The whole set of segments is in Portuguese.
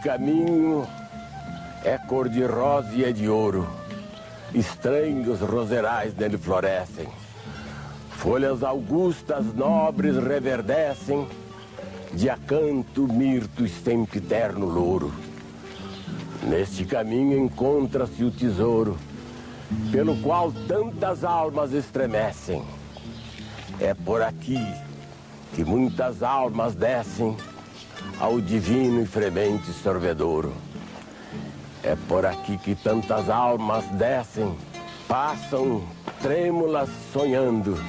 caminho é cor-de-rosa e é de ouro. Estranhos roserais nele florescem. Folhas augustas, nobres, reverdecem. De acanto, mirto, sempiterno louro. Neste caminho encontra-se o tesouro, pelo qual tantas almas estremecem. É por aqui que muitas almas descem ao divino e fremente sorvedouro. É por aqui que tantas almas descem, passam trêmulas sonhando,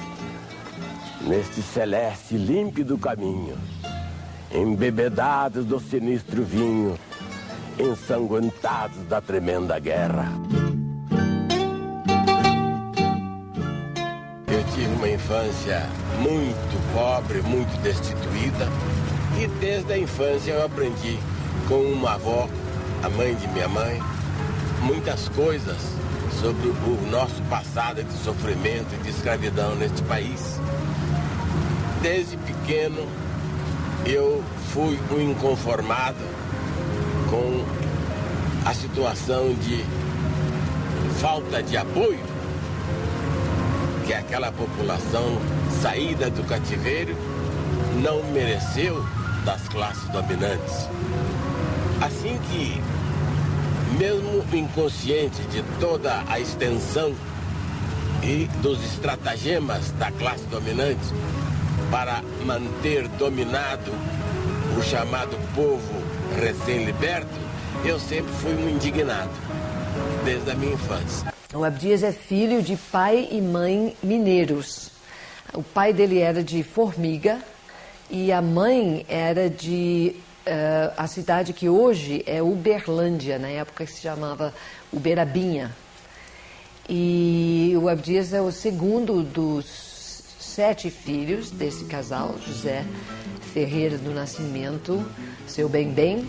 neste celeste límpido caminho, embebedados do sinistro vinho, ensanguentados da tremenda guerra. Eu tive uma infância muito pobre, muito destituída, e desde a infância eu aprendi com uma avó, a mãe de minha mãe, muitas coisas sobre o nosso passado de sofrimento e de escravidão neste país. Desde pequeno eu fui um inconformado com a situação de falta de apoio que aquela população saída do cativeiro não mereceu das classes dominantes. Assim que, mesmo inconsciente de toda a extensão e dos estratagemas da classe dominante para manter dominado o chamado povo recém-liberto, eu sempre fui um indignado, desde a minha infância. O Abdias é filho de pai e mãe mineiros. O pai dele era de Formiga e a mãe era de a cidade que hoje é Uberlândia, na época que se chamava Uberabinha. E o Abdias é o segundo dos 7 filhos desse casal, José Ferreira do Nascimento, seu Bem-Bem,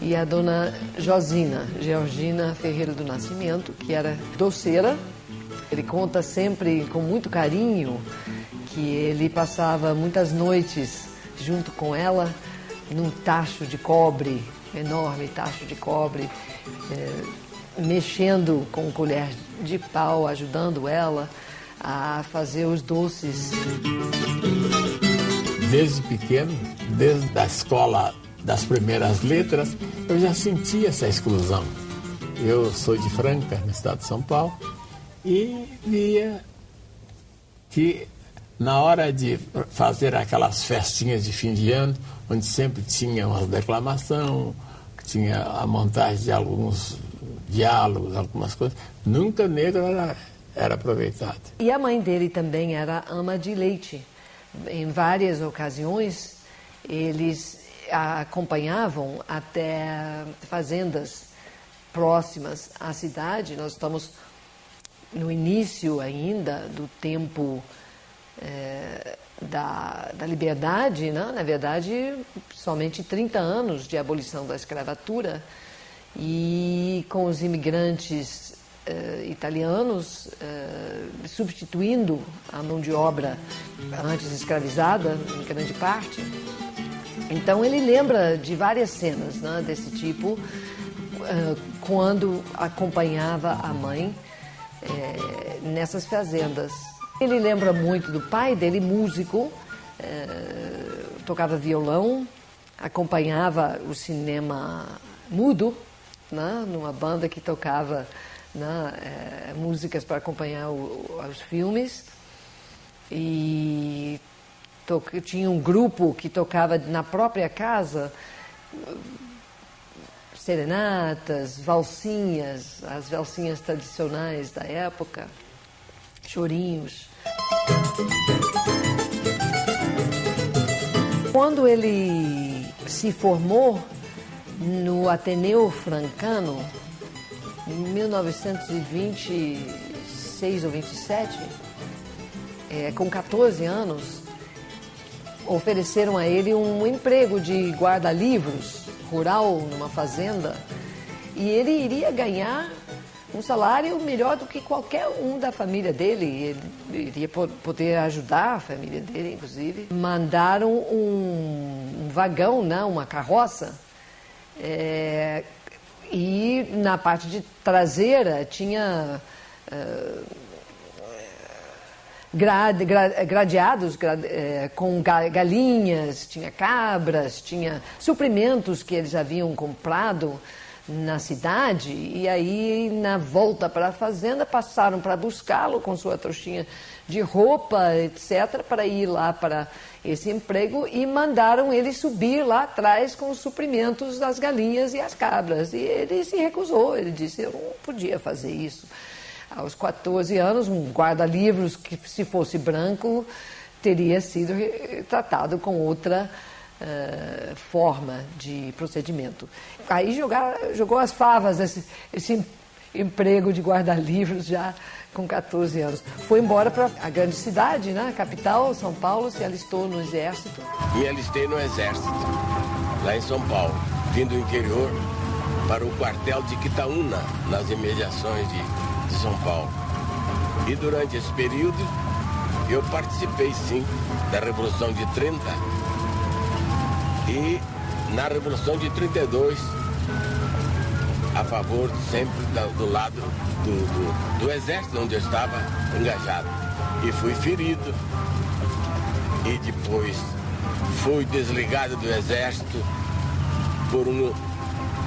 e a dona Georgina Ferreira do Nascimento, que era doceira. Ele conta sempre com muito carinho que ele passava muitas noites junto com ela num tacho de cobre, enorme tacho de cobre, mexendo com colher de pau, ajudando ela a fazer os doces. Desde pequeno, desde a escola das primeiras letras, eu já sentia essa exclusão. Eu sou de Franca, no estado de São Paulo, e via que na hora de fazer aquelas festinhas de fim de ano, onde sempre tinha uma declamação, tinha a montagem de alguns diálogos, algumas coisas, nunca negro era aproveitado. E a mãe dele também era ama de leite. Em várias ocasiões, eles a acompanhavam até fazendas próximas à cidade. Nós estamos no início ainda do tempo da liberdade, né? Na verdade, somente 30 anos de abolição da escravatura, e com os imigrantes italianos substituindo a mão de obra antes escravizada, em grande parte. Então ele lembra de várias cenas, né, desse tipo, quando acompanhava a mãe nessas fazendas. Ele lembra muito do pai dele, músico, tocava violão, acompanhava o cinema mudo, né, numa banda que tocava, né, músicas para acompanhar os filmes. E tinha um grupo que tocava na própria casa serenatas, valsinhas, as valsinhas tradicionais da época, chorinhos. Quando ele se formou no Ateneu Francano, em 1926 ou 27, com 14 anos, ofereceram a ele um emprego de guarda-livros rural numa fazenda, e ele iria ganhar um salário melhor do que qualquer um da família dele. Ele iria poder ajudar a família dele, inclusive. Mandaram um vagão, né, uma carroça, E na parte de traseira tinha gradeados com galinhas, tinha cabras, tinha suprimentos que eles haviam comprado na cidade, e aí na volta para a fazenda passaram para buscá-lo com sua trouxinha de roupa, etc., para ir lá para esse emprego, e mandaram ele subir lá atrás com os suprimentos das galinhas e as cabras, e ele se recusou. Ele disse: eu não podia fazer isso. Aos 14 anos, um guarda-livros que, se fosse branco, teria sido tratado com outra forma de procedimento. Aí jogou as favas esse emprego de guarda-livros já com 14 anos. Foi embora para a grande cidade, né? A capital, São Paulo, se alistou no Exército. Me alistei no Exército, lá em São Paulo, vindo do interior para o quartel de Quitaúna, nas imediações de São Paulo. E durante esse período, eu participei, sim, da Revolução de 30 e na Revolução de 32, a favor sempre do lado do Exército, onde eu estava engajado. E fui ferido e depois fui desligado do Exército por um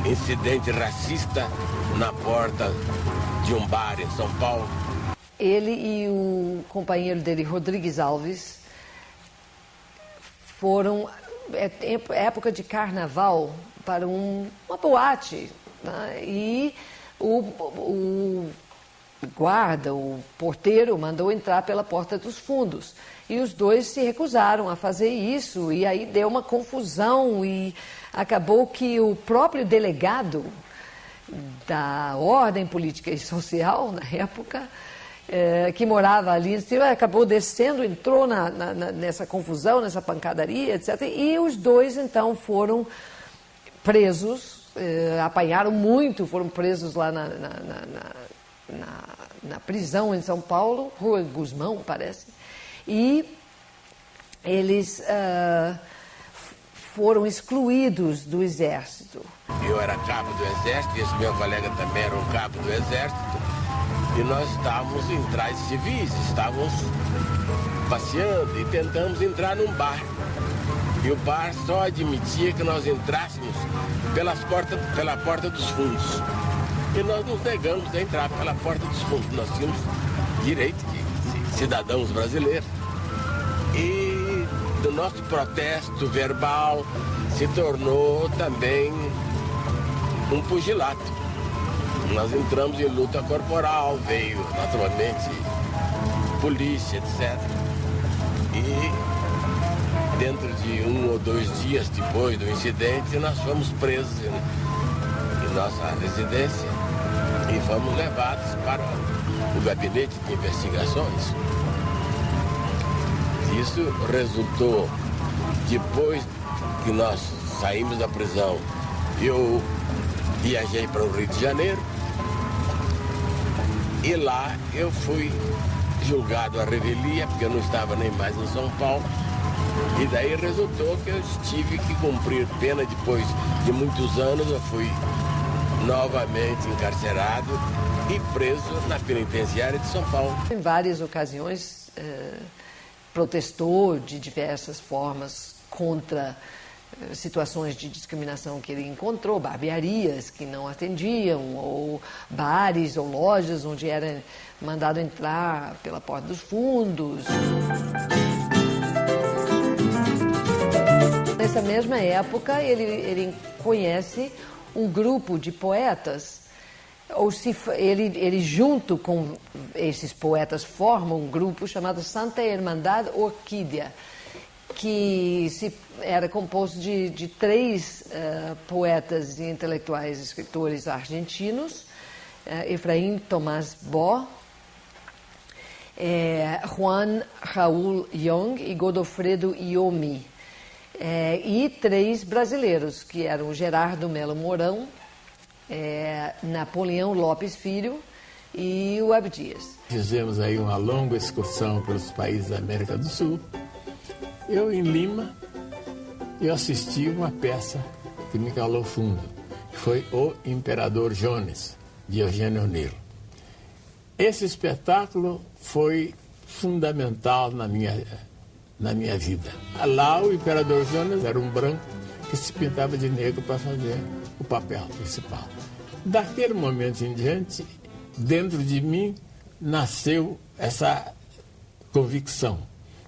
incidente racista na porta de um bar em São Paulo. Ele e o companheiro dele, Rodrigues Alves, foram, época de carnaval, para uma boate, né? E o guarda, o porteiro, mandou entrar pela porta dos fundos. E os dois se recusaram a fazer isso, e aí deu uma confusão, e acabou que o próprio delegado da Ordem Política e Social, na época, que morava ali, acabou descendo, entrou nessa confusão, nessa pancadaria, etc. E os dois, então, foram presos, apanharam muito, foram presos lá na prisão em São Paulo, Rua Guzmão, parece, e eles foram excluídos do Exército. Eu era cabo do Exército, e esse meu colega também era um cabo do Exército, e nós estávamos em trajes civis, estávamos passeando e tentamos entrar num bar. E o bar só admitia que nós entrássemos pela porta dos fundos. E nós nos negamos a entrar pela porta dos fundos. Nós tínhamos direito de cidadãos brasileiros. E do nosso protesto verbal se tornou também um pugilato. Nós entramos em luta corporal, veio naturalmente polícia, etc. E dentro de 1 ou 2 dias depois do incidente, nós fomos presos em nossa residência e fomos levados para o gabinete de investigações. Isso resultou, depois que nós saímos da prisão, eu viajei para o Rio de Janeiro e lá eu fui julgado à revelia, porque eu não estava nem mais em São Paulo. E daí resultou que eu tive que cumprir pena. Depois de muitos anos, eu fui novamente encarcerado e preso na penitenciária de São Paulo. Em várias ocasiões, protestou de diversas formas contra situações de discriminação que ele encontrou, barbearias que não atendiam, ou bares ou lojas onde era mandado entrar pela porta dos fundos. Nessa mesma época, ele conhece um grupo de poetas, ele junto com esses poetas forma um grupo chamado Santa Irmandad Orquídea, que era composto de 3 poetas e intelectuais, escritores argentinos, Efraín Tomás Bo, Juan Raúl Young e Godofredo Iomi, e 3 brasileiros, que eram Gerardo Melo Mourão, Napoleão Lopes Filho e o Abdias. Fizemos aí uma longa excursão pelos países da América do Sul. Eu, em Lima, eu assisti uma peça que me calou fundo. foi O Imperador Jones, de Eugênio Nilo. Esse espetáculo foi fundamental na minha vida. Lá o Imperador Jones era um branco que se pintava de negro para fazer o papel principal. Daquele momento em diante, dentro de mim, nasceu essa convicção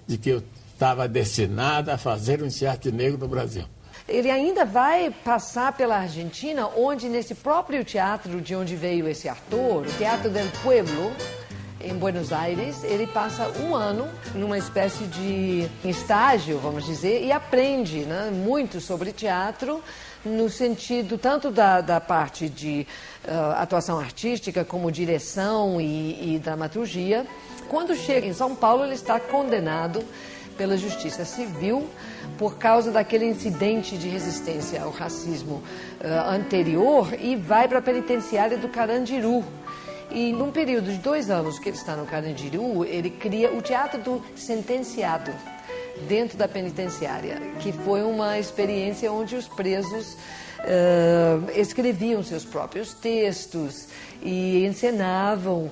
de que eu estava destinado a fazer um teatro negro no Brasil. Ele ainda vai passar pela Argentina, onde nesse próprio teatro de onde veio esse ator, o Teatro del Pueblo, em Buenos Aires, ele passa um ano numa espécie de estágio, vamos dizer, e aprende, né, muito sobre teatro, no sentido tanto da parte de atuação artística, como direção e dramaturgia. Quando chega em São Paulo, ele está condenado pela Justiça Civil por causa daquele incidente de resistência ao racismo anterior e vai para a penitenciária do Carandiru. E num período de 2 anos que ele está no Carandiru, ele cria o Teatro do Sentenciado, dentro da penitenciária, que foi uma experiência onde os presos escreviam seus próprios textos e encenavam,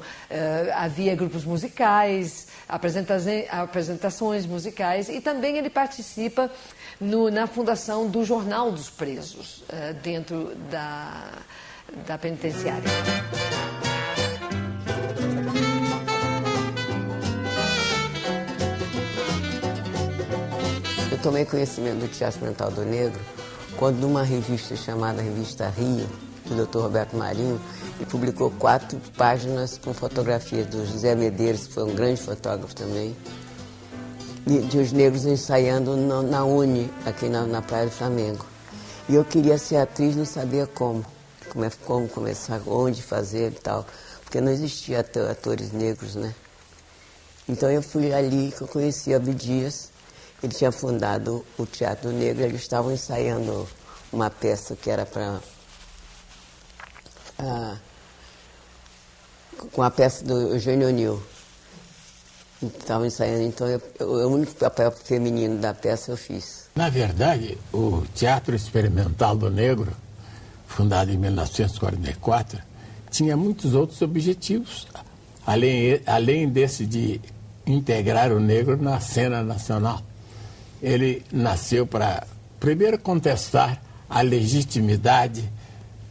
havia grupos musicais, apresentações musicais, e também ele participa na fundação do Jornal dos Presos, dentro da penitenciária. Eu tomei conhecimento do Teatro Experimental do Negro quando, numa revista chamada Revista Rio, do Dr. Roberto Marinho, ele publicou 4 páginas com fotografias do José Medeiros, que foi um grande fotógrafo também, de os negros ensaiando na Uni, aqui na Praia do Flamengo. E eu queria ser atriz, não sabia como começar, onde fazer e tal, porque não existia atores negros, né? Então eu fui ali que eu conheci Abdias. Ele tinha fundado o Teatro Negro, eles estavam ensaiando uma peça que era com a peça do Eugênio Nilo. Estavam ensaiando, então o único papel feminino da peça eu fiz. Na verdade, o Teatro Experimental do Negro, fundado em 1944, tinha muitos outros objetivos, além desse de integrar o negro na cena nacional. Ele nasceu para, primeiro, contestar a legitimidade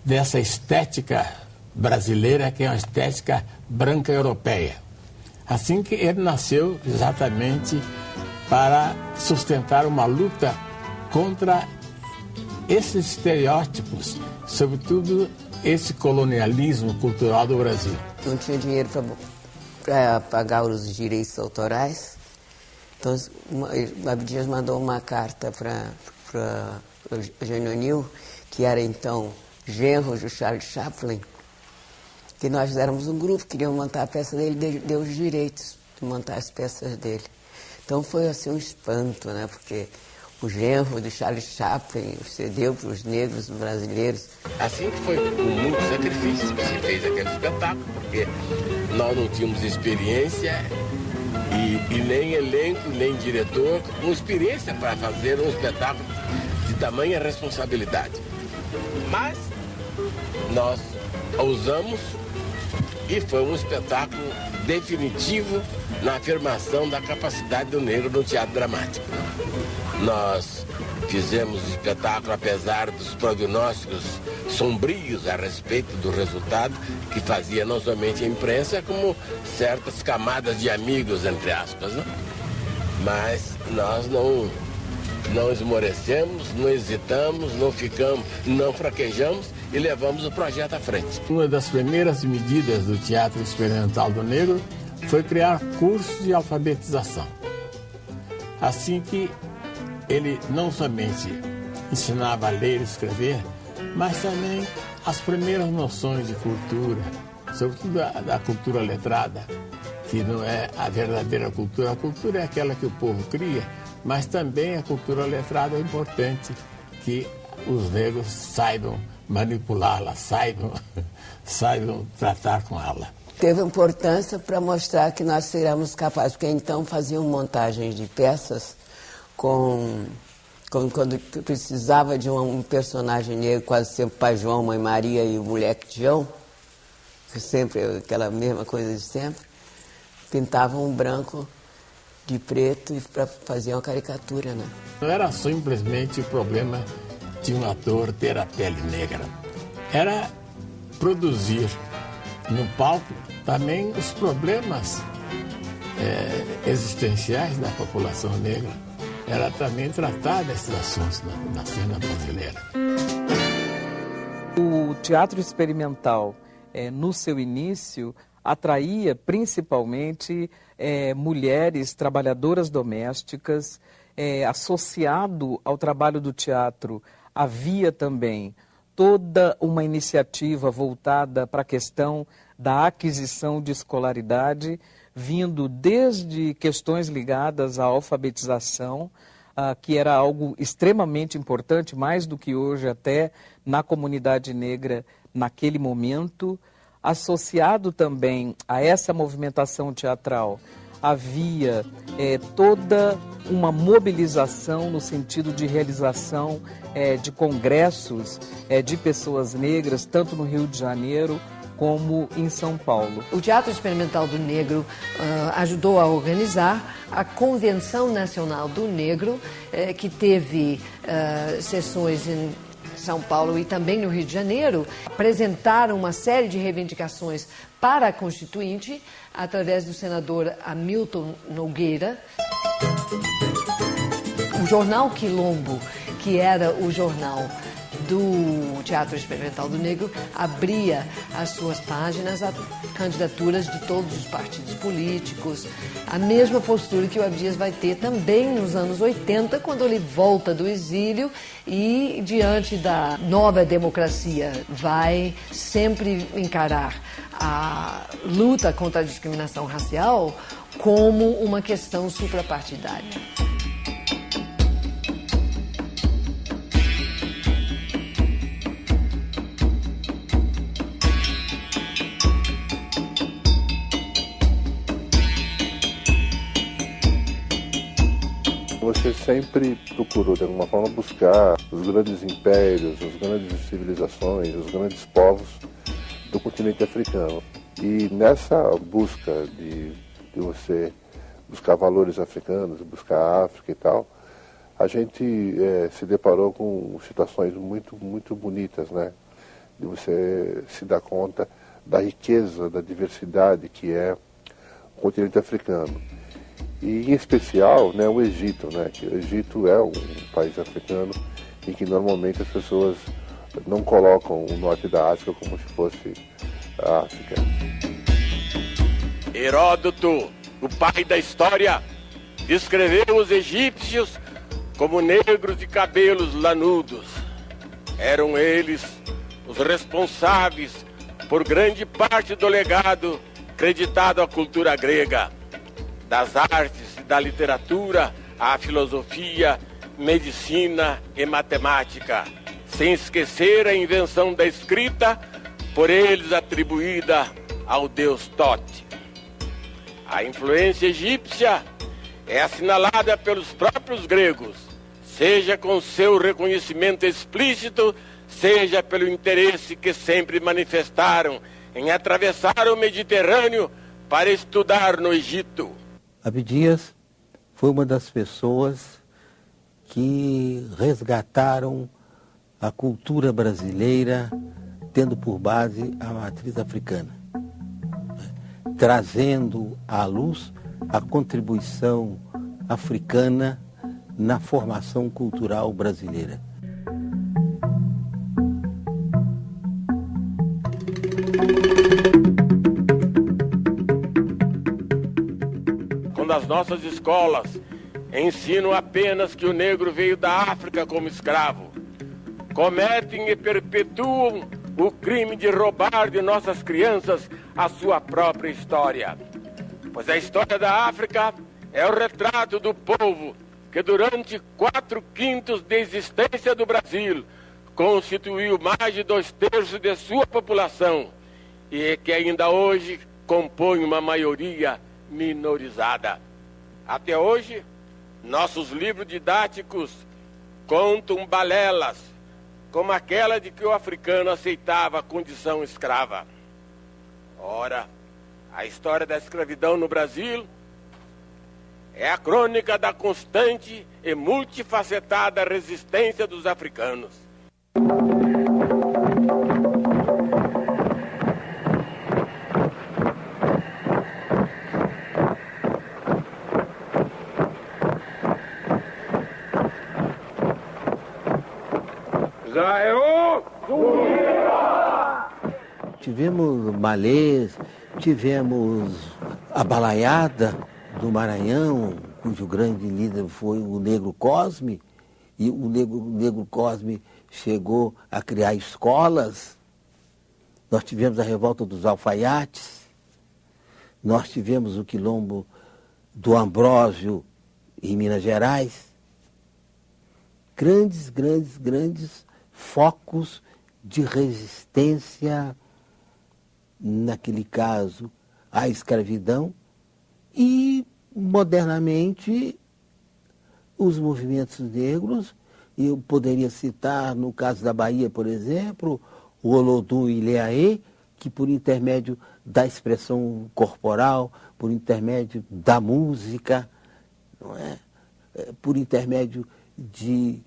dessa estética brasileira, que é uma estética branca europeia. Assim que ele nasceu exatamente para sustentar uma luta contra esses estereótipos, sobretudo esse colonialismo cultural do Brasil. Não tinha dinheiro para pagar os direitos autorais. Então, o Abdias mandou uma carta para Eugênio Nilo, que era então genro do Charles Chaplin, que nós éramos um grupo, queríamos montar a peça dele, deu os direitos de montar as peças dele. Então foi assim um espanto, né? Porque o genro do Charles Chaplin cedeu para os negros brasileiros. Assim que foi com muito sacrifício que se fez aquele espetáculo, porque nós não tínhamos experiência e nem elenco, nem diretor, com experiência para fazer um espetáculo de tamanha responsabilidade. Mas nós ousamos e foi um espetáculo definitivo na afirmação da capacidade do negro no teatro dramático. Nós fizemos o espetáculo apesar dos prognósticos sombrios a respeito do resultado que fazia não somente a imprensa, como certas camadas de amigos, entre aspas, né? Mas nós não esmorecemos, não hesitamos, não fraquejamos e levamos o projeto à frente. Uma das primeiras medidas do Teatro Experimental do Negro foi criar cursos de alfabetização. Assim que ele não somente ensinava a ler e escrever, mas também as primeiras noções de cultura, sobretudo da cultura letrada, que não é a verdadeira cultura. A cultura é aquela que o povo cria, mas também a cultura letrada é importante que os negros saibam manipulá-la, saibam tratar com ela. Teve importância para mostrar que nós seríamos capazes, porque então faziam montagens de peças com Quando precisava de um personagem negro, quase sempre Pai João, Mãe Maria e o moleque João, sempre aquela mesma coisa de sempre, pintavam um branco de preto para fazer uma caricatura, né? Não era simplesmente o problema de um ator ter a pele negra. Era produzir no palco também os problemas existenciais da população negra. Era também tratar desses assuntos na cena brasileira. O teatro experimental, no seu início, atraía principalmente mulheres trabalhadoras domésticas. Associado ao trabalho do teatro, havia também toda uma iniciativa voltada para a questão da aquisição de escolaridade, vindo desde questões ligadas à alfabetização, que era algo extremamente importante, mais do que hoje até na comunidade negra naquele momento. Associado também a essa movimentação teatral, havia toda uma mobilização no sentido de realização de congressos de pessoas negras, tanto no Rio de Janeiro como em São Paulo. O Teatro Experimental do Negro ajudou a organizar a Convenção Nacional do Negro, que teve sessões em São Paulo e também no Rio de Janeiro. Apresentaram uma série de reivindicações para a Constituinte, através do senador Hamilton Nogueira. O jornal Quilombo, que era o jornal do Teatro Experimental do Negro, abria as suas páginas a candidaturas de todos os partidos políticos. A mesma postura que o Abdias vai ter também nos anos 80, quando ele volta do exílio e, diante da nova democracia, vai sempre encarar a luta contra a discriminação racial como uma questão suprapartidária. Você sempre procurou, de alguma forma, buscar os grandes impérios, as grandes civilizações, os grandes povos do continente africano. E nessa busca de você buscar valores africanos, buscar a África e tal, a gente se deparou com situações muito bonitas, né? De você se dar conta da riqueza, da diversidade que é o continente africano. E, em especial, né, o Egito, né, que o Egito é um país africano em que normalmente as pessoas não colocam o norte da África como se fosse a África. Heródoto, o pai da história, descreveu os egípcios como negros de cabelos lanudos. Eram eles os responsáveis por grande parte do legado creditado à cultura grega. Das artes, da literatura, à filosofia, medicina e matemática, sem esquecer a invenção da escrita, por eles atribuída ao deus Tote. A influência egípcia é assinalada pelos próprios gregos, seja com seu reconhecimento explícito, seja pelo interesse que sempre manifestaram em atravessar o Mediterrâneo para estudar no Egito. Abdias foi uma das pessoas que resgataram a cultura brasileira, tendo por base a matriz africana, trazendo à luz a contribuição africana na formação cultural brasileira. As nossas escolas ensinam apenas que o negro veio da África como escravo, cometem e perpetuam o crime de roubar de nossas crianças a sua própria história. Pois a história da África é o retrato do povo que durante 4/5 da existência do Brasil constituiu mais de 2/3 de sua população e que ainda hoje compõe uma maioria minorizada. Até hoje, nossos livros didáticos contam balelas, como aquela de que o africano aceitava a condição escrava. Ora, a história da escravidão no Brasil é a crônica da constante e multifacetada resistência dos africanos. Tivemos malês, tivemos a balaiada do Maranhão, cujo grande líder foi o Negro Cosme, e o Negro Cosme chegou a criar escolas. Nós tivemos a revolta dos alfaiates, nós tivemos o quilombo do Ambrósio em Minas Gerais. Grandes focos de resistência, naquele caso, à escravidão, e, modernamente, os movimentos negros. Eu poderia citar, no caso da Bahia, por exemplo, o Olodum Ileaê, que por intermédio da expressão corporal, por intermédio da música, não é? Por intermédio de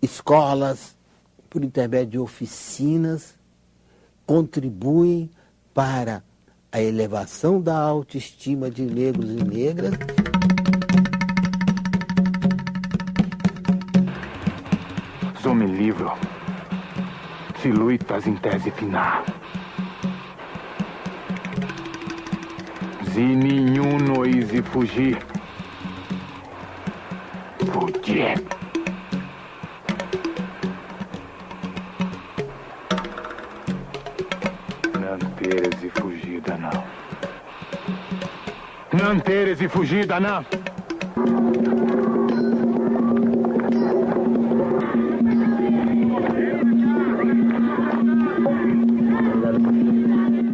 escolas, por intermédio de oficinas, contribuem para a elevação da autoestima de negros e negras. Só me livro se lutas em tese final. Se nenhum nós fugir, fugir. Teres e fugida, não. Não teres e fugida, não.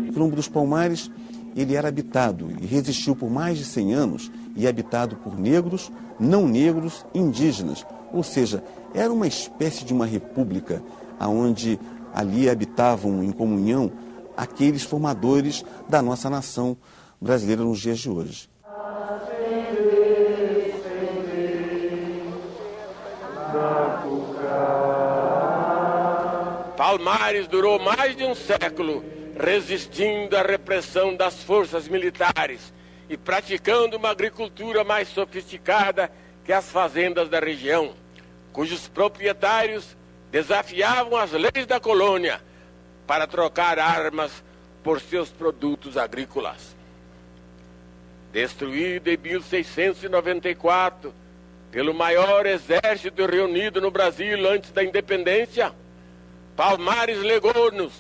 O Quilombo dos Palmares, ele era habitado e resistiu por mais de 100 anos e habitado por negros, não negros, indígenas. Ou seja, era uma espécie de uma república onde ali habitavam em comunhão aqueles formadores da nossa nação brasileira nos dias de hoje. Palmares durou mais de um século resistindo à repressão das forças militares e praticando uma agricultura mais sofisticada que as fazendas da região, cujos proprietários desafiavam as leis da colônia para trocar armas por seus produtos agrícolas. Destruído em 1694 pelo maior exército reunido no Brasil antes da independência, Palmares legou-nos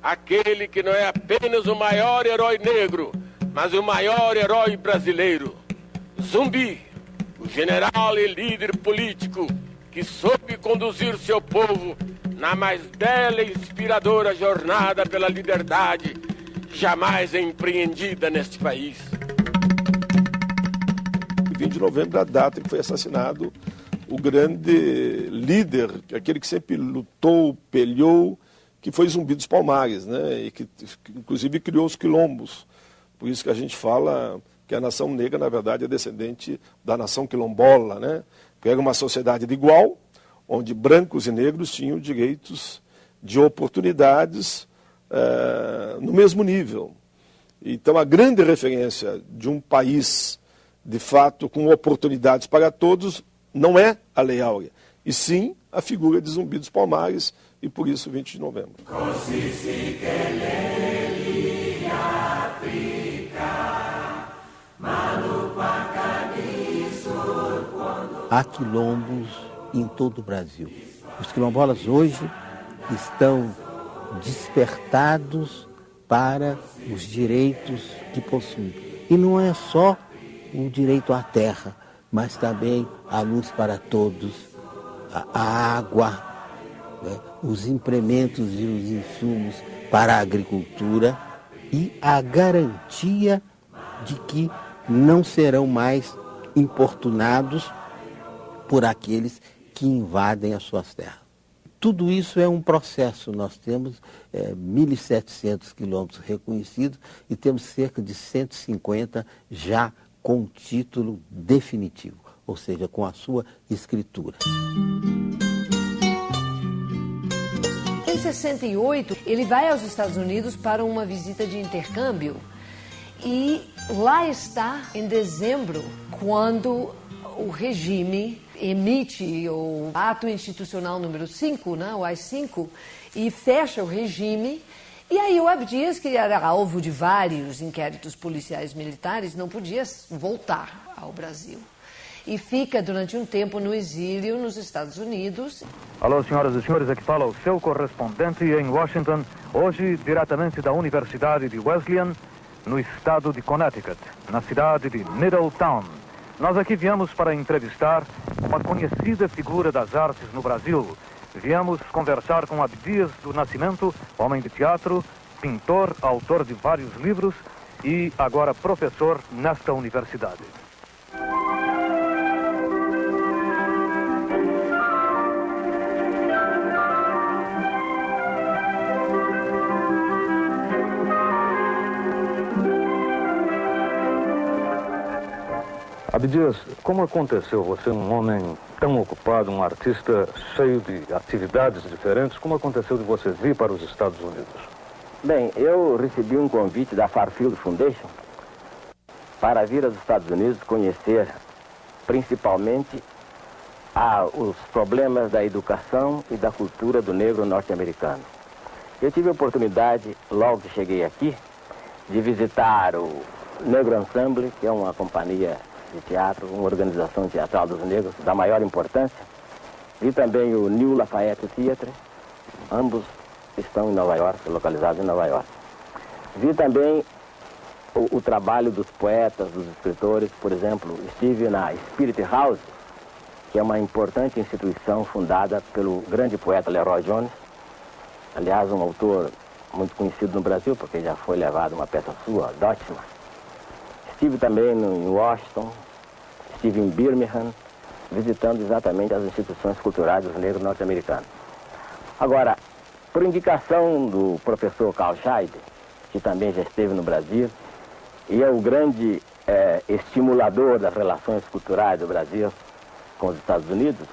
aquele que não é apenas o maior herói negro, mas o maior herói brasileiro. Zumbi, o general e líder político que soube conduzir seu povo na mais bela e inspiradora jornada pela liberdade jamais empreendida neste país. 20 de novembro é a data em que foi assassinado o grande líder, aquele que sempre lutou, peleou, que foi Zumbi dos Palmares, né? E que inclusive criou os quilombos. Por isso que a gente fala que a nação negra, na verdade, é descendente da nação quilombola, né? Que era uma sociedade de igual, onde brancos e negros tinham direitos de oportunidades no mesmo nível. Então, a grande referência de um país, de fato, com oportunidades para todos, não é a Lei Áurea, e sim a figura de Zumbi dos Palmares, e por isso 20 de novembro. Há quilombos em todo o Brasil. Os quilombolas hoje estão despertados para os direitos que possuem. E não é só o direito à terra, mas também a luz para todos, a água, né, os implementos e os insumos para a agricultura e a garantia de que não serão mais importunados por aqueles que invadem as suas terras. Tudo isso é um processo. Nós temos 1.700 quilômetros reconhecidos e temos cerca de 150 já com título definitivo, ou seja, com a sua escritura. Em 68, ele vai aos Estados Unidos para uma visita de intercâmbio e lá está em dezembro, quando o regime emite o ato institucional número 5, né, o AI-5, e fecha o regime. E aí o Abdias, que era alvo de vários inquéritos policiais militares, não podia voltar ao Brasil. E fica durante um tempo no exílio nos Estados Unidos. Alô, senhoras e senhores, aqui fala o seu correspondente em Washington, hoje diretamente da Universidade de Wesleyan, no estado de Connecticut, na cidade de Middletown. Nós aqui viemos para entrevistar uma conhecida figura das artes no Brasil. Viemos conversar com Abdias do Nascimento, homem de teatro, pintor, autor de vários livros e agora professor nesta universidade. Abdias, como aconteceu você, um homem tão ocupado, um artista cheio de atividades diferentes, como aconteceu de você vir para os Estados Unidos? Bem, eu recebi um convite da Farfield Foundation para vir aos Estados Unidos conhecer principalmente os problemas da educação e da cultura do negro norte-americano. Eu tive a oportunidade, logo que cheguei aqui, de visitar o Negro Ensemble, que é uma companhia de teatro, uma organização teatral dos negros da maior importância. Vi também o New Lafayette Theatre, ambos estão em Nova York, localizados em Nova York. Vi também o trabalho dos poetas, dos escritores. Por exemplo, estive na Spirit House, que é uma importante instituição fundada pelo grande poeta Leroy Jones, aliás, um autor muito conhecido no Brasil, porque já foi levado uma peça sua, Dotman. Estive também em Washington, estive em Birmingham, visitando exatamente as instituições culturais dos negros norte-americanos. Agora, por indicação do professor Carl Scheid, que também já esteve no Brasil, e é o grande estimulador das relações culturais do Brasil com os Estados Unidos,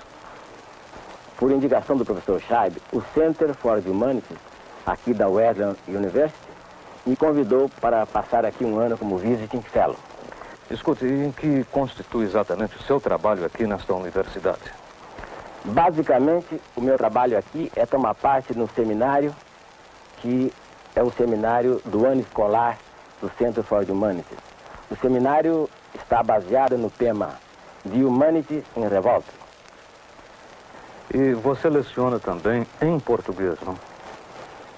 por indicação do professor Scheid, o Center for the Humanities, aqui da Wesleyan University, me convidou para passar aqui um ano como visiting fellow. Escute, e em que constitui exatamente o seu trabalho aqui nesta universidade? Basicamente, o meu trabalho aqui é tomar parte no seminário, que é o seminário do ano escolar do Center for the Humanities. O seminário está baseado no tema The Humanity in Revolt. E você leciona também em português, não?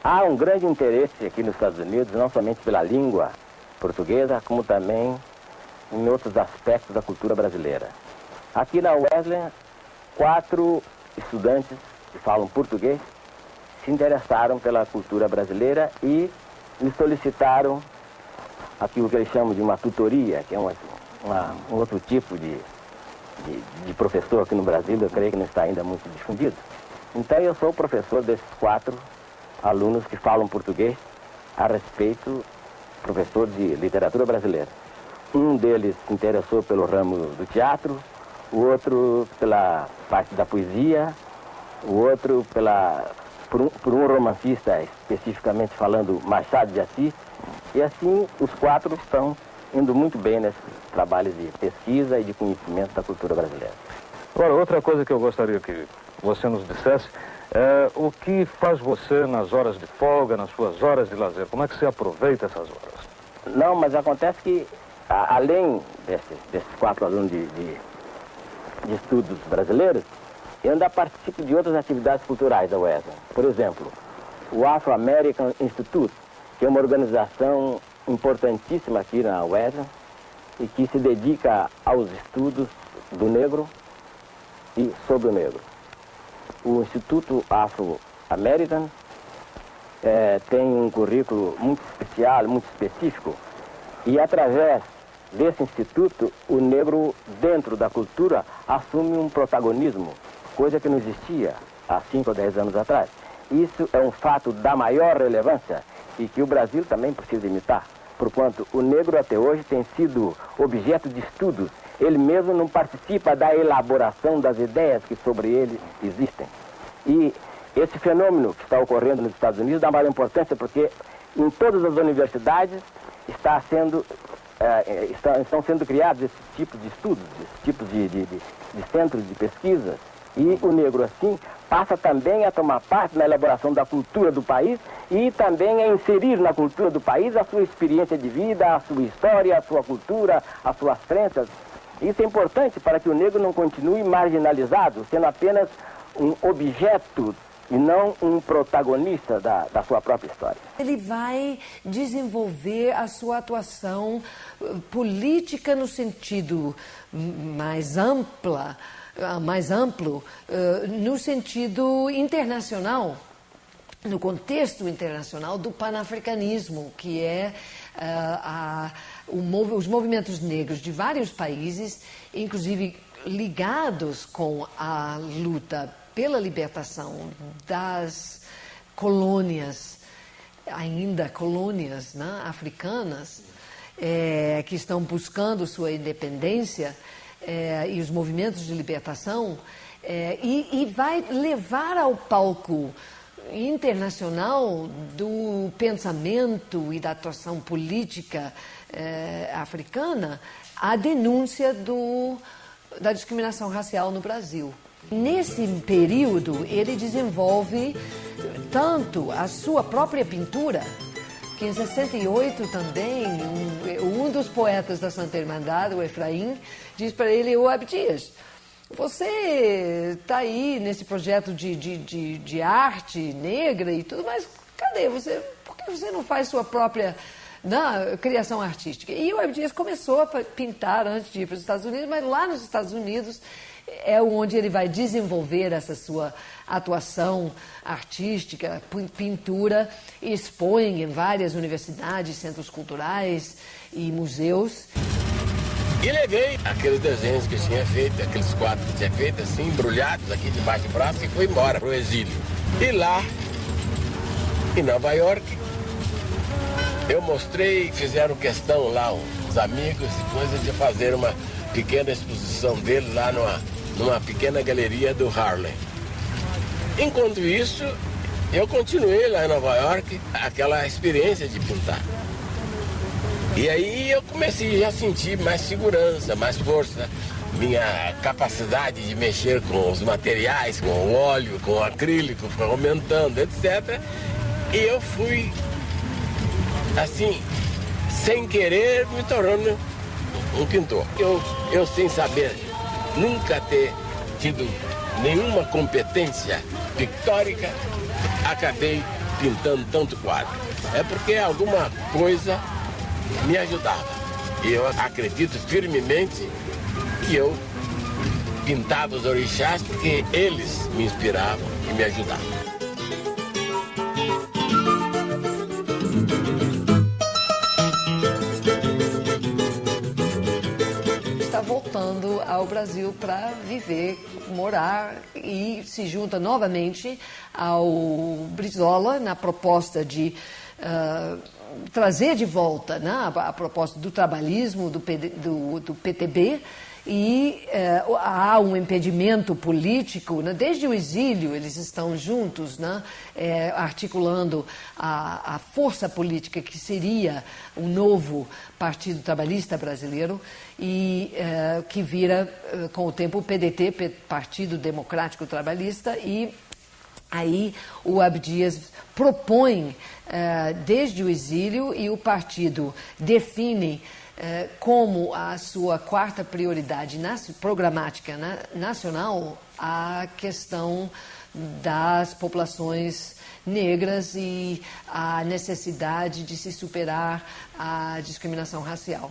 Há um grande interesse aqui nos Estados Unidos, não somente pela língua portuguesa, como também em outros aspectos da cultura brasileira. Aqui na Wesleyan, 4 estudantes que falam português se interessaram pela cultura brasileira e me solicitaram aquilo que eles chamam de uma tutoria, que é um outro tipo de professor aqui no Brasil, eu creio que não está ainda muito difundido. Então eu sou o professor desses 4 alunos que falam português a respeito, professor de literatura brasileira. Um deles se interessou pelo ramo do teatro, o outro pela parte da poesia, o outro por um romancista, especificamente falando Machado de Assis, e assim os 4 estão indo muito bem nesse trabalho de pesquisa e de conhecimento da cultura brasileira. Agora, outra coisa que eu gostaria que você nos dissesse é o que faz você nas horas de folga, nas suas horas de lazer? Como é que você aproveita essas horas? Não, mas acontece que, além desses 4 alunos de estudos brasileiros, eu ainda participo de outras atividades culturais da Wesleyan. Por exemplo, o Afro-American Institute, que é uma organização importantíssima aqui na Wesleyan e que se dedica aos estudos do negro e sobre o negro. O Instituto Afro-American tem um currículo muito especial, muito específico, e através desse instituto, o negro, dentro da cultura, assume um protagonismo, coisa que não existia há 5 ou 10 anos atrás. Isso é um fato da maior relevância e que o Brasil também precisa imitar, porquanto o negro até hoje tem sido objeto de estudos. Ele mesmo não participa da elaboração das ideias que sobre ele existem. E esse fenômeno que está ocorrendo nos Estados Unidos dá maior importância porque em todas as universidades estão sendo criados esses tipos de estudos, esses tipos de centros de pesquisa. E o negro, assim, passa também a tomar parte na elaboração da cultura do país e também a inserir na cultura do país a sua experiência de vida, a sua história, a sua cultura, as suas crenças. Isso é importante para que o negro não continue marginalizado, sendo apenas um objeto e não um protagonista da sua própria história. Ele vai desenvolver a sua atuação política no sentido mais amplo, no sentido internacional, no contexto internacional do panafricanismo, que é os movimentos negros de vários países, inclusive ligados com a luta pela libertação das colônias, ainda colônias, né, africanas, que estão buscando sua independência, e os movimentos de libertação, e vai levar ao palco internacional do pensamento e da atuação política africana a denúncia da discriminação racial no Brasil. Nesse período, ele desenvolve tanto a sua própria pintura, que em 68 também, um dos poetas da Santa Irmandade, o Efraim, diz para ele: ô Abdias, você está aí nesse projeto de arte negra e tudo, mas cadê você? Por que você não faz sua própria criação artística? E o Abdias começou a pintar antes de ir para os Estados Unidos, mas lá nos Estados Unidos é onde ele vai desenvolver essa sua atuação artística, pintura, e expõe em várias universidades, centros culturais e museus. E levei aqueles desenhos que eu tinha feito, aqueles quadros que eu tinha feito, assim, embrulhados aqui debaixo do braço, e fui embora para o exílio. E lá, em Nova York, eu mostrei, fizeram questão lá, os amigos e coisas, de fazer uma pequena exposição dele lá numa pequena galeria do Harlem. Enquanto isso, eu continuei lá em Nova York, aquela experiência de pintar. E aí eu comecei a sentir mais segurança, mais força, minha capacidade de mexer com os materiais, com o óleo, com o acrílico, foi aumentando, etc. E eu fui, assim, sem querer, me tornando um pintor. Eu sem saber, nunca ter tido nenhuma competência pictórica, acabei pintando tanto quadro. É porque alguma coisa me ajudava. E eu acredito firmemente que eu pintava os orixás porque eles me inspiravam e me ajudavam. Voltando ao Brasil para viver, morar, e se junta novamente ao Brizola na proposta de trazer de volta, né, a proposta do trabalhismo, do PTB, e há um impedimento político, né? Desde o exílio eles estão juntos, né? Articulando a força política que seria o novo Partido Trabalhista Brasileiro, e que vira com o tempo o PDT, Partido Democrático Trabalhista, e aí o Abdias propõe desde o exílio, e o partido define como a sua quarta prioridade programática nacional a questão das populações negras e a necessidade de se superar a discriminação racial.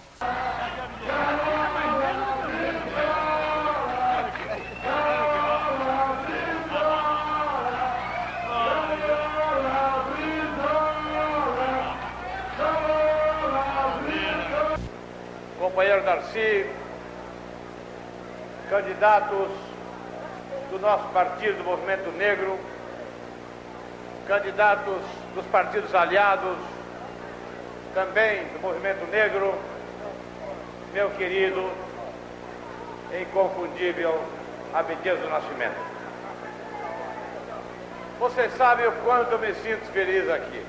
companheiro Darcy, candidatos do nosso partido, do Movimento Negro, candidatos dos partidos aliados, também do Movimento Negro, meu querido e inconfundível Abdias do Nascimento. Vocês sabem o quanto eu me sinto feliz aqui.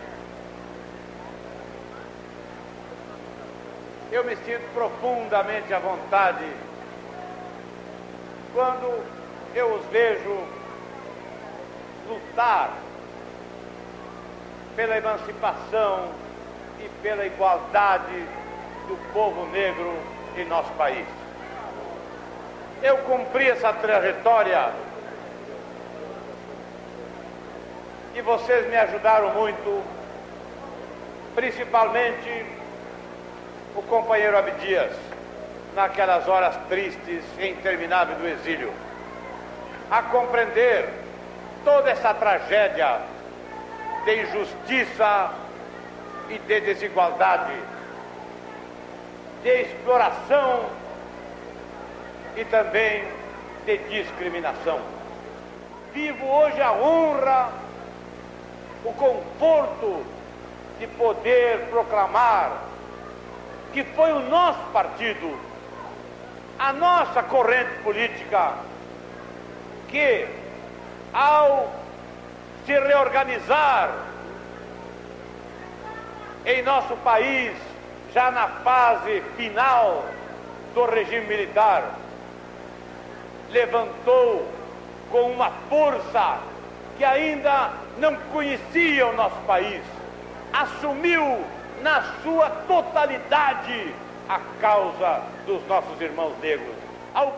Eu me sinto profundamente à vontade quando eu os vejo lutar pela emancipação e pela igualdade do povo negro em nosso país. Eu cumpri essa trajetória e vocês me ajudaram muito, principalmente o companheiro Abdias, naquelas horas tristes e intermináveis do exílio, a compreender toda essa tragédia de injustiça e de desigualdade, de exploração e também de discriminação. Vivo hoje a honra, o conforto de poder proclamar que foi o nosso partido, a nossa corrente política, que, ao se reorganizar em nosso país, já na fase final do regime militar, levantou com uma força que ainda não conhecia o nosso país, assumiu na sua totalidade a causa dos nossos irmãos negros.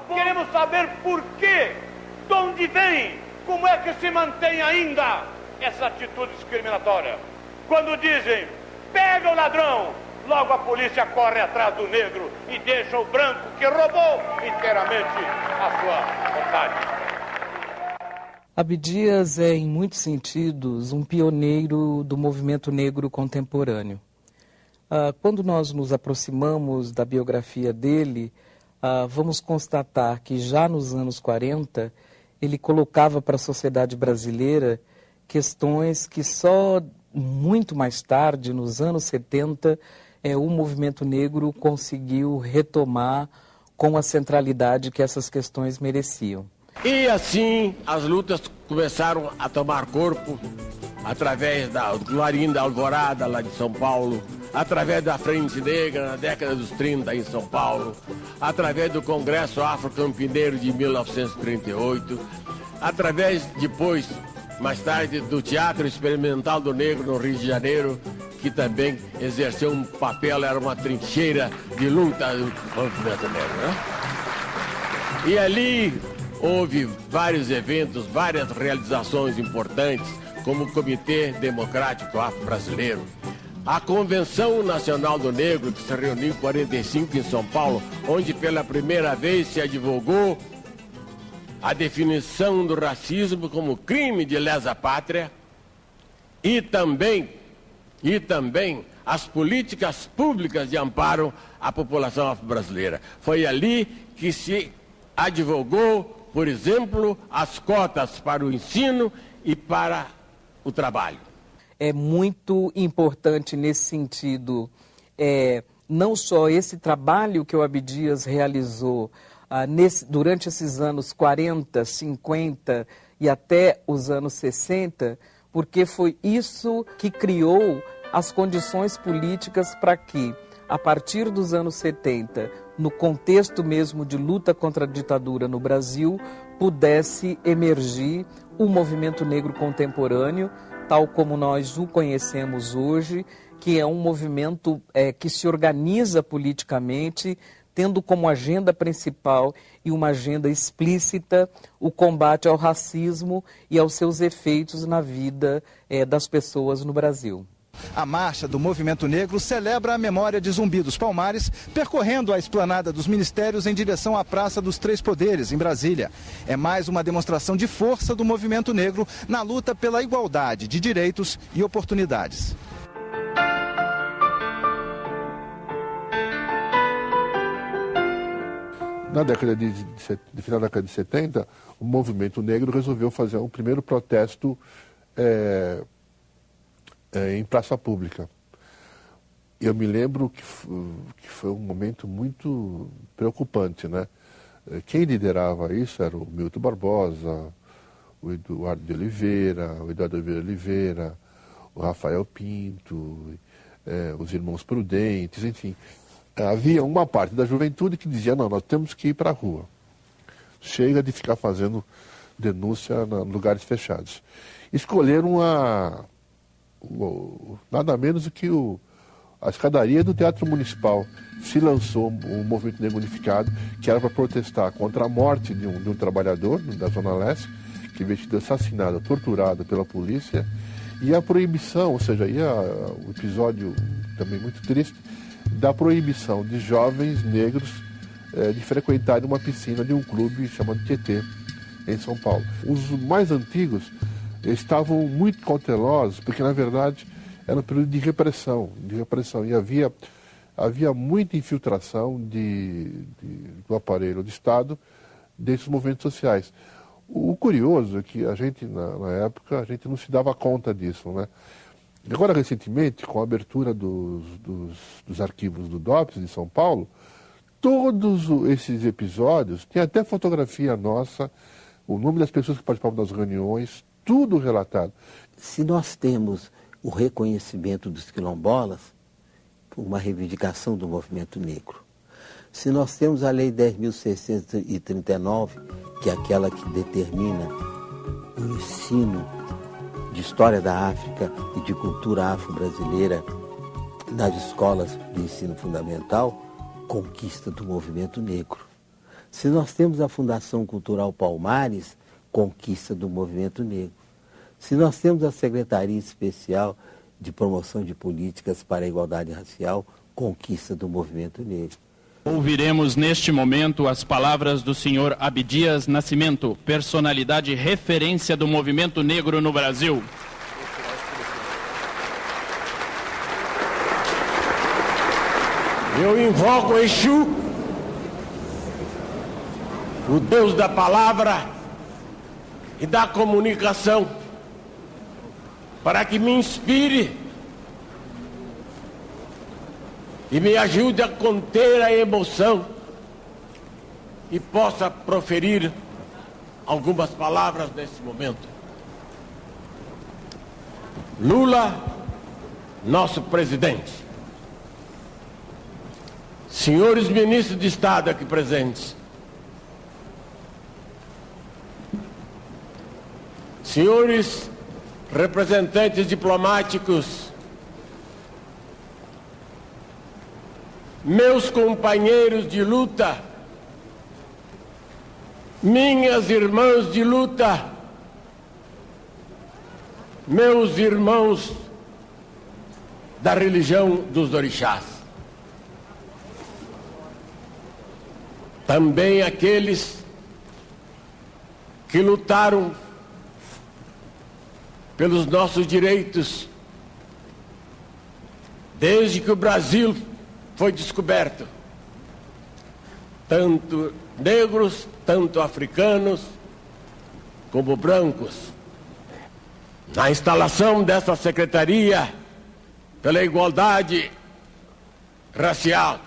Queremos saber por quê, de onde vem, como é que se mantém ainda essa atitude discriminatória. Quando dizem, pega o ladrão, logo a polícia corre atrás do negro e deixa o branco que roubou inteiramente a sua vontade. Abdias é, em muitos sentidos, um pioneiro do movimento negro contemporâneo. Quando nós nos aproximamos da biografia dele, vamos constatar que já nos anos 40, ele colocava para a sociedade brasileira questões que só muito mais tarde, nos anos 70, o movimento negro conseguiu retomar com a centralidade que essas questões mereciam. E assim as lutas começaram a tomar corpo através da Clarim da Alvorada, lá de São Paulo, através da Frente Negra na década dos 30 em São Paulo, através do Congresso Afro-Campineiro de 1938, através depois, mais tarde, do Teatro Experimental do Negro no Rio de Janeiro, que também exerceu um papel, era uma trincheira de luta do movimento negro, né? E ali houve vários eventos, várias realizações importantes, como o Comitê Democrático Afro-Brasileiro, a Convenção Nacional do Negro, que se reuniu em 45 em São Paulo, onde pela primeira vez se advogou a definição do racismo como crime de lesa pátria e também as políticas públicas de amparo à população afro-brasileira. Foi ali que se advogou, por exemplo, as cotas para o ensino e para o trabalho. É muito importante nesse sentido, não só esse trabalho que o Abdias realizou durante esses anos 40, 50 e até os anos 60, porque foi isso que criou as condições políticas para que, a partir dos anos 70, no contexto mesmo de luta contra a ditadura no Brasil, pudesse emergir o movimento negro contemporâneo, tal como nós o conhecemos hoje, que é um movimento que se organiza politicamente, tendo como agenda principal e uma agenda explícita o combate ao racismo e aos seus efeitos na vida das pessoas no Brasil. A marcha do Movimento Negro celebra a memória de Zumbi dos Palmares, percorrendo a esplanada dos ministérios em direção à Praça dos Três Poderes, em Brasília. É mais uma demonstração de força do Movimento Negro na luta pela igualdade de direitos e oportunidades. final da década de 70, o movimento negro resolveu fazer um primeiro protesto em praça pública. Eu me lembro que foi um momento muito preocupante, né? Quem liderava isso era o Milton Barbosa, o Eduardo de Oliveira, o Rafael Pinto, os irmãos Prudentes, enfim. Havia uma parte da juventude que dizia, não, nós temos que ir para a rua. Chega de ficar fazendo denúncia em lugares fechados. Escolheram nada menos do que a escadaria do Teatro Municipal. Se lançou um movimento negro unificado, que era para protestar contra a morte de um trabalhador da Zona Leste, que havia sido assassinado, torturado pela polícia, e a proibição, ou seja, o episódio também muito triste, da proibição de jovens negros de frequentarem uma piscina de um clube chamado Tietê, em São Paulo. Os mais antigos estavam muito cautelosos, porque na verdade era um período de repressão, e havia muita infiltração do aparelho do Estado desses movimentos sociais. O curioso é que a gente, na época, a gente não se dava conta disso, né? Agora, recentemente, com a abertura dos arquivos do DOPS de São Paulo, todos esses episódios, tem até fotografia nossa, o nome das pessoas que participavam das reuniões, tudo relatado. Se nós temos o reconhecimento dos quilombolas, uma reivindicação do movimento negro. Se nós temos a Lei 10.639, que é aquela que determina o ensino de história da África e de cultura afro-brasileira nas escolas de ensino fundamental, conquista do movimento negro. Se nós temos a Fundação Cultural Palmares, conquista do movimento negro. Se nós temos a Secretaria Especial de Promoção de Políticas para a Igualdade Racial, conquista do movimento negro. Ouviremos neste momento as palavras do senhor Abdias Nascimento, personalidade referência do movimento negro no Brasil. Eu invoco o Exu, o Deus da palavra e da comunicação, para que me inspire e me ajude a conter a emoção e possa proferir algumas palavras nesse momento. Lula, nosso presidente. Senhores ministros de Estado aqui presentes. Senhores representantes diplomáticos, meus companheiros de luta, minhas irmãs de luta, meus irmãos da religião dos orixás, também aqueles que lutaram pelos nossos direitos desde que o Brasil foi descoberto, tanto negros, tanto africanos, como brancos. Na instalação dessa Secretaria pela Igualdade Racial,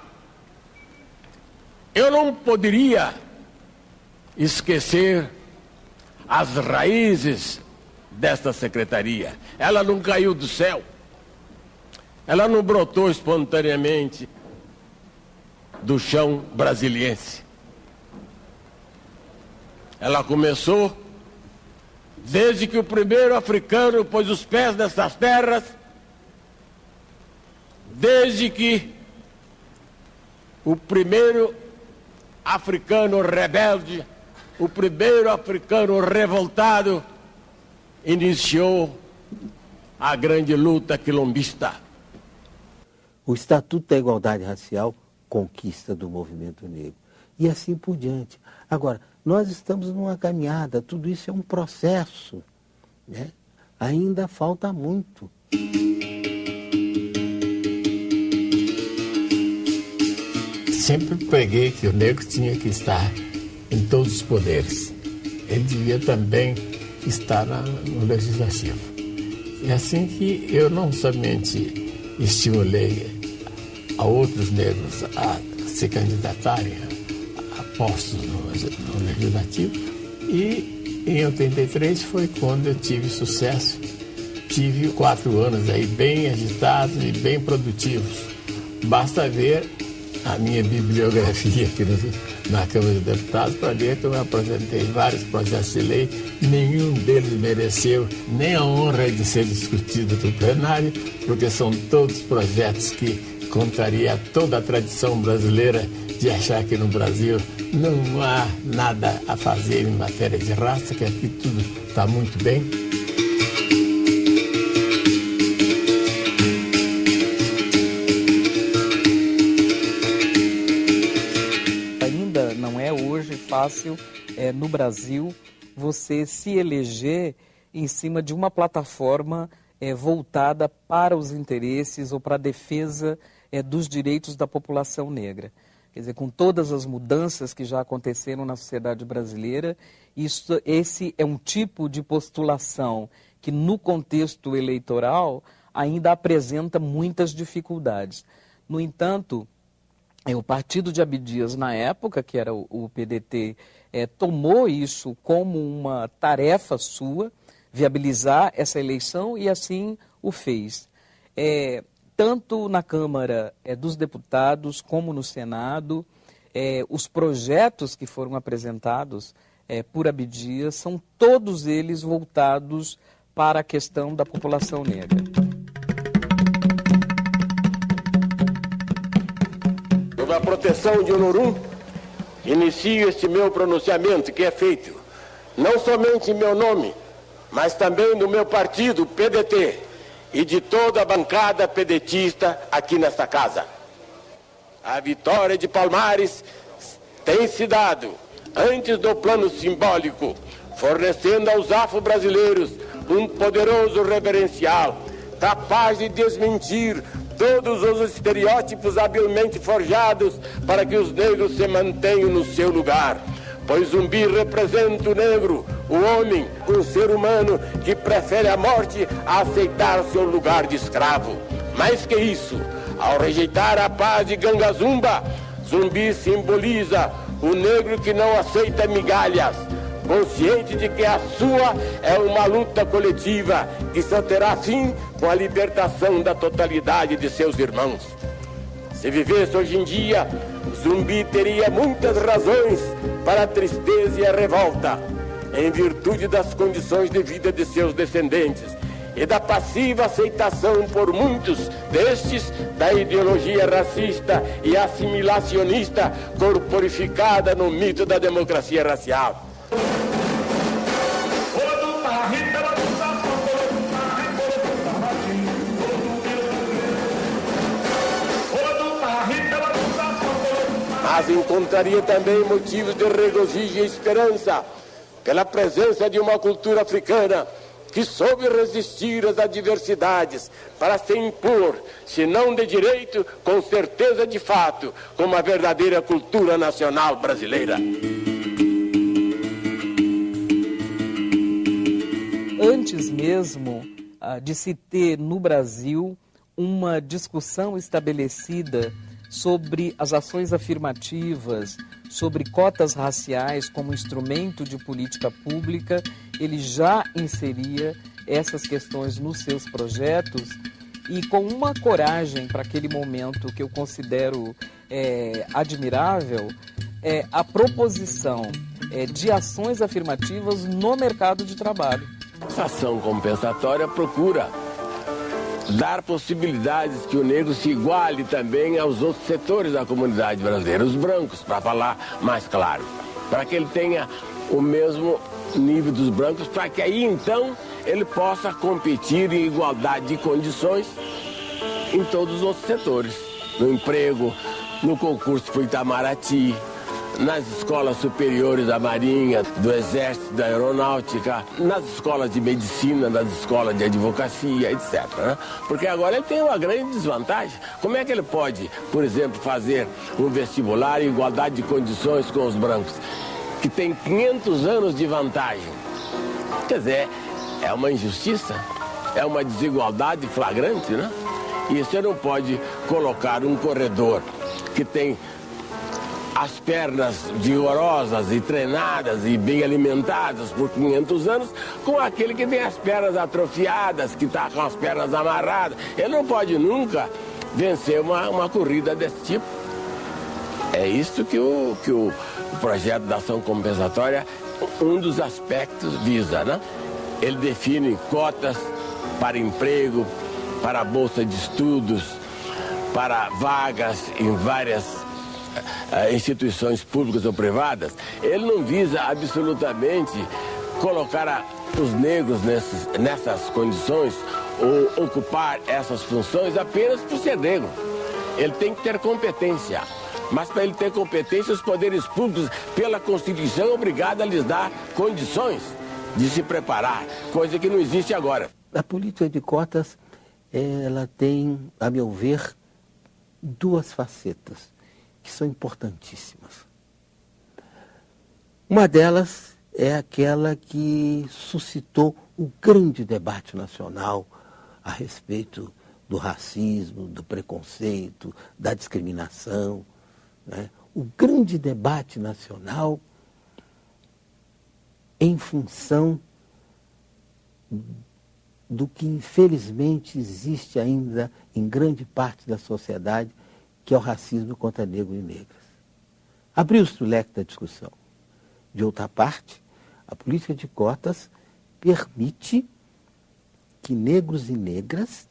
eu não poderia esquecer as raízes desta secretaria. Ela não caiu do céu, ela não brotou espontaneamente do chão brasiliense. Ela começou desde que o primeiro africano pôs os pés nessas terras, desde que o primeiro africano rebelde, o primeiro africano revoltado, iniciou a grande luta quilombista. O Estatuto da Igualdade Racial, conquista do movimento negro. E assim por diante. Agora, nós estamos numa caminhada, tudo isso é um processo, né? Ainda falta muito. sempre preguei que o negro tinha que estar em todos os poderes. Ele devia também estar no legislativo. É assim que eu não somente estimulei a outros negros a se candidatarem a postos no legislativo, e em 83 foi quando eu tive sucesso. Tive 4 anos aí bem agitados e bem produtivos. Basta ver a minha bibliografia aqui na Câmara dos Deputados para ver que eu apresentei vários projetos de lei. Nenhum deles mereceu nem a honra de ser discutido no plenário, porque são todos projetos que contraria toda a tradição brasileira de achar que no Brasil não há nada a fazer em matéria de raça, que aqui tudo está muito bem. Ainda não é hoje fácil no Brasil você se eleger em cima de uma plataforma voltada para os interesses ou para a defesa dos direitos da população negra. Quer dizer, com todas as mudanças que já aconteceram na sociedade brasileira, esse é um tipo de postulação que no contexto eleitoral ainda apresenta muitas dificuldades. No entanto, o partido de Abdias, na época, que era o PDT, tomou isso como uma tarefa sua, viabilizar essa eleição, e assim o fez. Tanto na Câmara dos Deputados como no Senado, os projetos que foram apresentados por Abdias são todos eles voltados para a questão da população negra. Sob a proteção de Olorum, inicio este meu pronunciamento, que é feito não somente em meu nome, mas também do meu partido, PDT, e de toda a bancada pedetista aqui nesta casa. A vitória de Palmares tem se dado antes do plano simbólico, fornecendo aos afro-brasileiros um poderoso reverencial, capaz de desmentir todos os estereótipos habilmente forjados para que os negros se mantenham no seu lugar. Pois Zumbi representa o negro, o homem, um ser humano que prefere a morte a aceitar seu lugar de escravo. Mais que isso, ao rejeitar a paz de Gangazumba, Zumbi simboliza o negro que não aceita migalhas, consciente de que a sua é uma luta coletiva que só terá fim com a libertação da totalidade de seus irmãos. Se vivesse hoje em dia, Zumbi teria muitas razões para a tristeza e a revolta, em virtude das condições de vida de seus descendentes e da passiva aceitação por muitos destes da ideologia racista e assimilacionista corporificada no mito da democracia racial. Mas encontraria também motivos de regozijo e esperança pela presença de uma cultura africana que soube resistir às adversidades para se impor, se não de direito, com certeza de fato, como a verdadeira cultura nacional brasileira. Antes mesmo de se ter no Brasil uma discussão estabelecida sobre as ações afirmativas, sobre cotas raciais como instrumento de política pública, ele já inseria essas questões nos seus projetos, e com uma coragem para aquele momento que eu considero admirável, a proposição de ações afirmativas no mercado de trabalho. Essa ação compensatória procura dar possibilidades que o negro se iguale também aos outros setores da comunidade brasileira, os brancos, para falar mais claro, para que ele tenha o mesmo nível dos brancos, para que aí então ele possa competir em igualdade de condições em todos os outros setores, no emprego, no concurso que foi Itamaraty, nas escolas superiores da Marinha, do Exército, da Aeronáutica, nas escolas de medicina, nas escolas de advocacia, etc. Né? Porque agora ele tem uma grande desvantagem. Como é que ele pode, por exemplo, fazer um vestibular em igualdade de condições com os brancos, que tem 500 anos de vantagem? Quer dizer, é uma injustiça, é uma desigualdade flagrante, né? E você não pode colocar um corredor que tem as pernas vigorosas e treinadas e bem alimentadas por 500 anos com aquele que tem as pernas atrofiadas, que está com as pernas amarradas. Ele não pode nunca vencer uma corrida desse tipo. É isso que o projeto da ação compensatória, um dos aspectos visa, né? Ele define cotas para emprego, para a bolsa de estudos, para vagas em várias instituições públicas ou privadas. Ele não visa absolutamente colocar os negros nessas condições ou ocupar essas funções apenas por ser negro. Ele tem que ter competência. Mas para ele ter competência, os poderes públicos, pela Constituição, são obrigados a lhes dar condições de se preparar, coisa que não existe agora. A política de cotas, ela tem, a meu ver, duas facetas que são importantíssimas. Uma delas é aquela que suscitou o grande debate nacional a respeito do racismo, do preconceito, da discriminação, né? O grande debate nacional em função do que infelizmente existe ainda em grande parte da sociedade, que é o racismo contra negros e negras. Abriu-se o leque da discussão. De outra parte, a política de cotas permite que negros e negras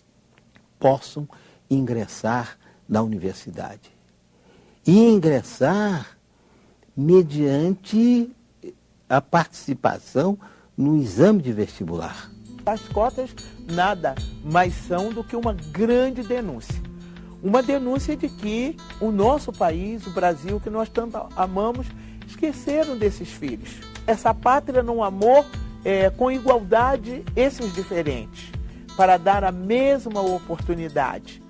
possam ingressar na universidade. E ingressar mediante a participação no exame de vestibular. As cotas nada mais são do que uma grande denúncia. Uma denúncia de que o nosso país, o Brasil, que nós tanto amamos, esqueceram desses filhos. Essa pátria não amou com igualdade esses diferentes, para dar a mesma oportunidade.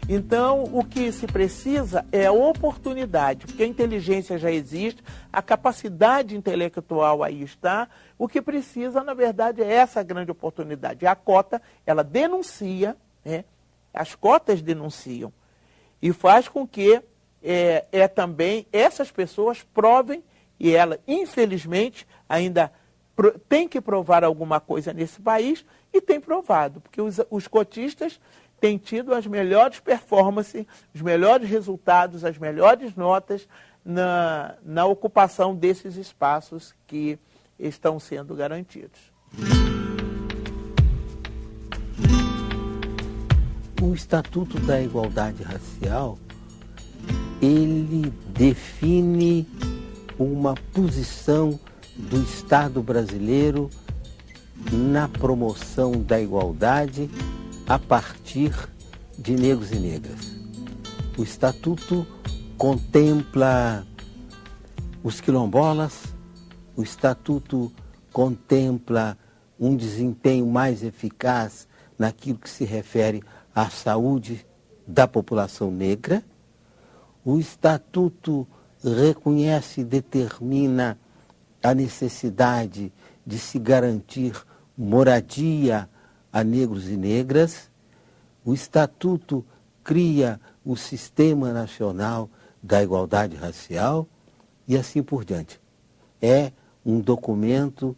Então, o que se precisa é a oportunidade, porque a inteligência já existe, a capacidade intelectual aí está. O que precisa, na verdade, é essa grande oportunidade. A cota, ela denuncia, né? As cotas denunciam, e faz com que também essas pessoas provem, e ela, infelizmente, ainda tem que provar alguma coisa nesse país, e tem provado, porque os cotistas têm tido as melhores performances, os melhores resultados, as melhores notas na ocupação desses espaços que estão sendo garantidos. O Estatuto da Igualdade Racial, ele define uma posição do Estado brasileiro na promoção da igualdade a partir de negros e negras. O Estatuto contempla os quilombolas, o Estatuto contempla um desempenho mais eficaz naquilo que se refere à saúde da população negra. O Estatuto reconhece e determina a necessidade de se garantir moradia a negros e negras. O Estatuto cria o Sistema Nacional da Igualdade Racial e assim por diante. É um documento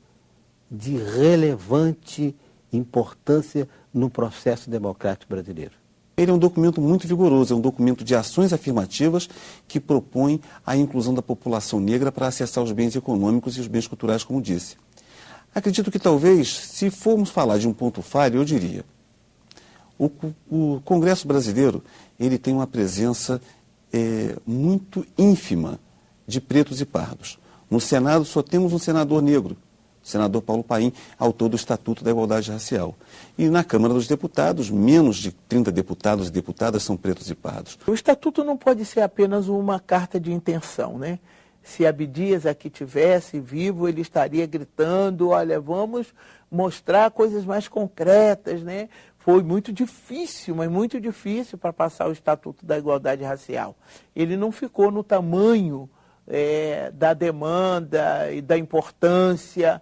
de relevante importância no processo democrático brasileiro. Ele é um documento muito vigoroso, é um documento de ações afirmativas que propõe a inclusão da população negra para acessar os bens econômicos e os bens culturais, como disse. Acredito que talvez, se formos falar de um ponto falho, eu diria, o Congresso brasileiro, ele tem uma presença muito ínfima de pretos e pardos. No Senado só temos um senador negro, o senador Paulo Paim, autor do Estatuto da Igualdade Racial. E na Câmara dos Deputados, menos de 30 deputados e deputadas são pretos e pardos. O Estatuto não pode ser apenas uma carta de intenção, né? Se Abdias aqui tivesse vivo, ele estaria gritando, olha, vamos mostrar coisas mais concretas, né? Foi muito difícil, mas muito difícil para passar o Estatuto da Igualdade Racial. Ele não ficou no tamanho da demanda e da importância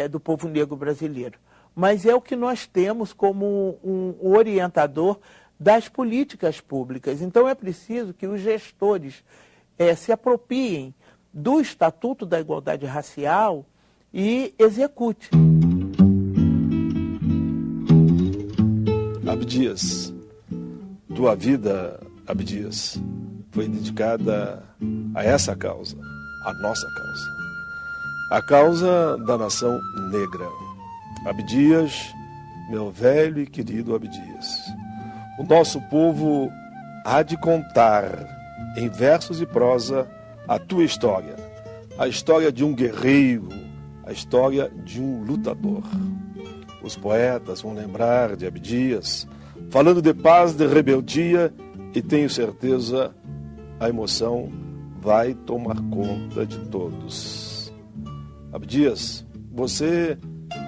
do povo negro brasileiro. Mas é o que nós temos como um orientador das políticas públicas. Então é preciso que os gestores se apropriem do Estatuto da Igualdade Racial e execute. Abdias, tua vida, Abdias, foi dedicada a essa causa, a nossa causa, a causa da nação negra. Abdias, meu velho e querido Abdias, o nosso povo há de contar, em versos e prosa, a tua história, a história de um guerreiro, a história de um lutador. Os poetas vão lembrar de Abdias, falando de paz, de rebeldia, e tenho certeza a emoção vai tomar conta de todos. Abdias, você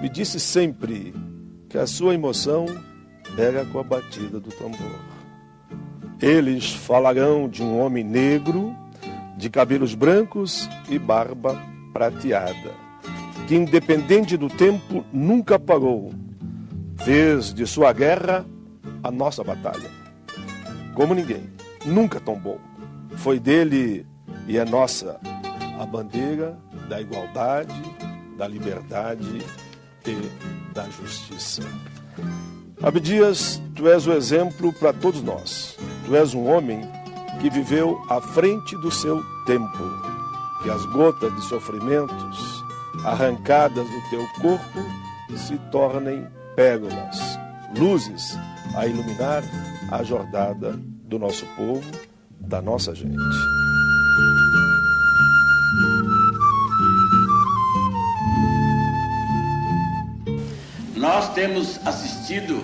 me disse sempre que a sua emoção era com a batida do tambor. Eles falarão de um homem negro, de cabelos brancos e barba prateada, que independente do tempo nunca parou, fez de sua guerra a nossa batalha. Como ninguém, nunca tombou. Foi dele e é nossa a bandeira da igualdade, da liberdade e da justiça. Abdias, tu és o exemplo para todos nós. Tu és um homem que viveu à frente do seu tempo, que as gotas de sofrimentos arrancadas do teu corpo se tornem pérolas, luzes a iluminar a jornada do nosso povo, da nossa gente. Nós temos assistido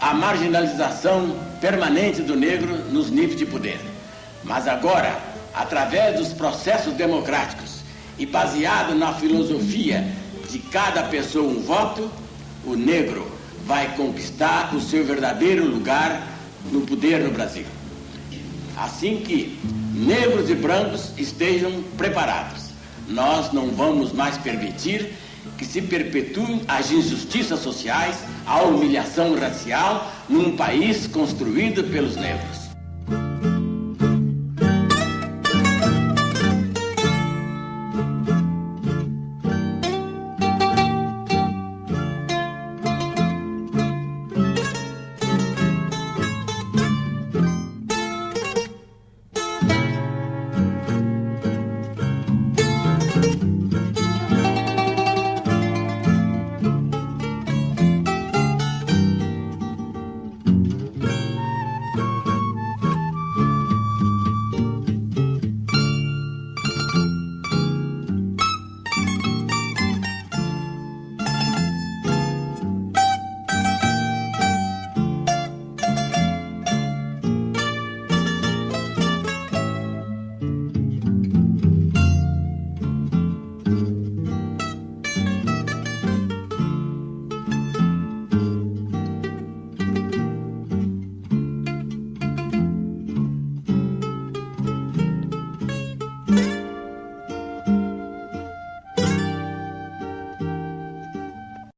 à marginalização permanente do negro nos níveis de poder. Mas agora, através dos processos democráticos e baseado na filosofia de cada pessoa um voto, o negro vai conquistar o seu verdadeiro lugar no poder no Brasil. Assim que negros e brancos estejam preparados, nós não vamos mais permitir que se perpetuem as injustiças sociais, a humilhação racial num país construído pelos negros.